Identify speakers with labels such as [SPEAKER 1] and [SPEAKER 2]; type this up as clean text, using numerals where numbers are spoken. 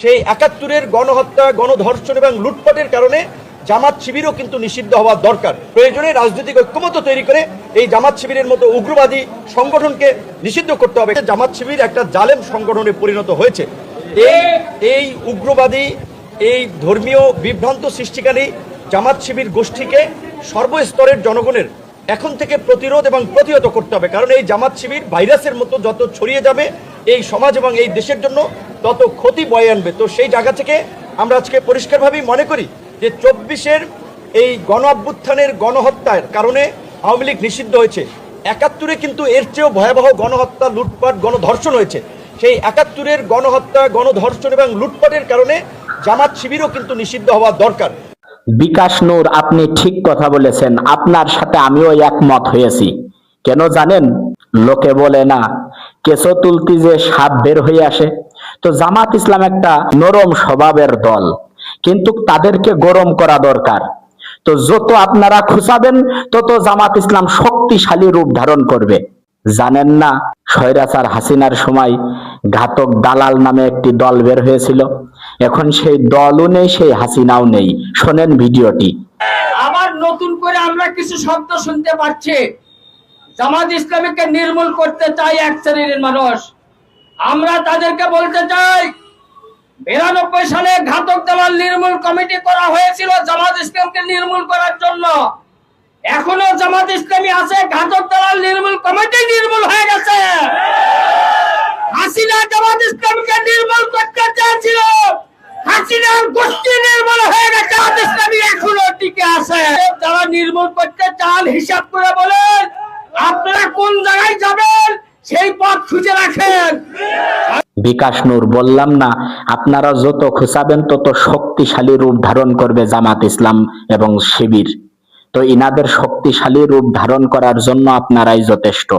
[SPEAKER 1] সেই ৭১-এর গণহত্যা, গণধর্ষণ এবং লুটপাটের কারণে জামাত শিবিরও কিন্তু নিষিদ্ধ হওয়া দরকার। প্রয়োজনে রাজনৈতিক ঐক্যমত্য তৈরি করে এই জামাত শিবিরের মতো উগ্রবাদী সংগঠনকে নিষিদ্ধ করতে হবে। জামাত শিবির একটা জালেম সংগঠনে পরিণত হয়েছে। এই উগ্রবাদী, এই ধর্মীয় বিভ্রান্ত সৃষ্টিকারী জামাত শিবির গোষ্ঠীকে সর্বস্তরের জনগণের এখন থেকে প্রতিরোধ এবং প্রতিহত করতে হবে। কারণ এই জামাত শিবির ভাইরাসের মতো যত ছড়িয়ে যাবে এই সমাজ এবং এই দেশের জন্য তত ক্ষতি বয়ে আনবে। তো সেই জায়গা থেকে আমরা আজকে পরিষ্কারভাবেই মনে করি যে ২৪-এর এই গণ অভ্যুত্থানের গণহত্যার কারণে আওয়ামী লীগ নিষিদ্ধ হয়েছে। ৭১-এ কিন্তু এর চেয়েও ভয়াবহ গণহত্যা, লুটপাট, গণধর্ষণ হয়েছে। সেই ৭১-এর গণহত্যা, গণধর্ষণ এবং লুটপাটের কারণে জামাত শিবিরও কিন্তু নিষিদ্ধ হওয়া দরকার।
[SPEAKER 2] বিকাশ নূর, আপনি ঠিক কথা বলেছেন। আপনার সাথে আমিও একমত হয়েছি। কেন জানেন? লোকে বলে না, কেঁচো তুলতে যে সাপ বের হয়ে আসে। তো জামাত ইসলাম একটা নরম স্বভাবের দল, কিন্তু তাদেরকে গরম করা দরকার। তো যত আপনারা খুঁচাবেন তত জামাত ইসলাম শক্তিশালী রূপ ধারণ করবে। জানেন না, স্বৈরাচার হাসিনার সময় ঘাতক দালাল নামে একটি দল বের হয়েছিল। এখন সেই দলও নেই, সেই হাসিনাও নেই। শোনেন ভিডিওটি।
[SPEAKER 3] আবার নতুন করে আমরা কিছু শব্দ শুনতে পাচ্ছি, জামাত ইসলামীকে নির্মূল করতে চাই এক শ্রেণীর মানুষ। আমরা তাদেরকে বলতে চাই, ৯২ সালে ঘাতক দালাল নির্মূল কমিটি করা হয়েছিল জামাত ইসলামকে নির্মূল করার জন্য। এখনো জামাত ইসলামী আছে, ঘাতক দালাল নির্মূল কমিটি নির্মূল হয়ে গেছে। হাসিনা জামাত ইসলামকে নির্মূল করতে চেয়েছিল, হাসিনার গোষ্ঠী নির্মূল হয়ে গেছে, জামাত ইসলামী এখনো টিকে আছে। যারা নির্মূল করতে চান হিসাব করে বলেন আপনারা কোন জায়গায় যাবেন, সেই পথ খুঁজে রাখেন।
[SPEAKER 2] বিকাশ নূর, বললাম না, আপনারা যত খুঁচাবেন তত শক্তিশালী রূপ ধারণ করবে জামাত ইসলাম এবং শিবির। তো ইনাদের শক্তিশালী রূপ ধারণ করার জন্য আপনারাই যথেষ্ট।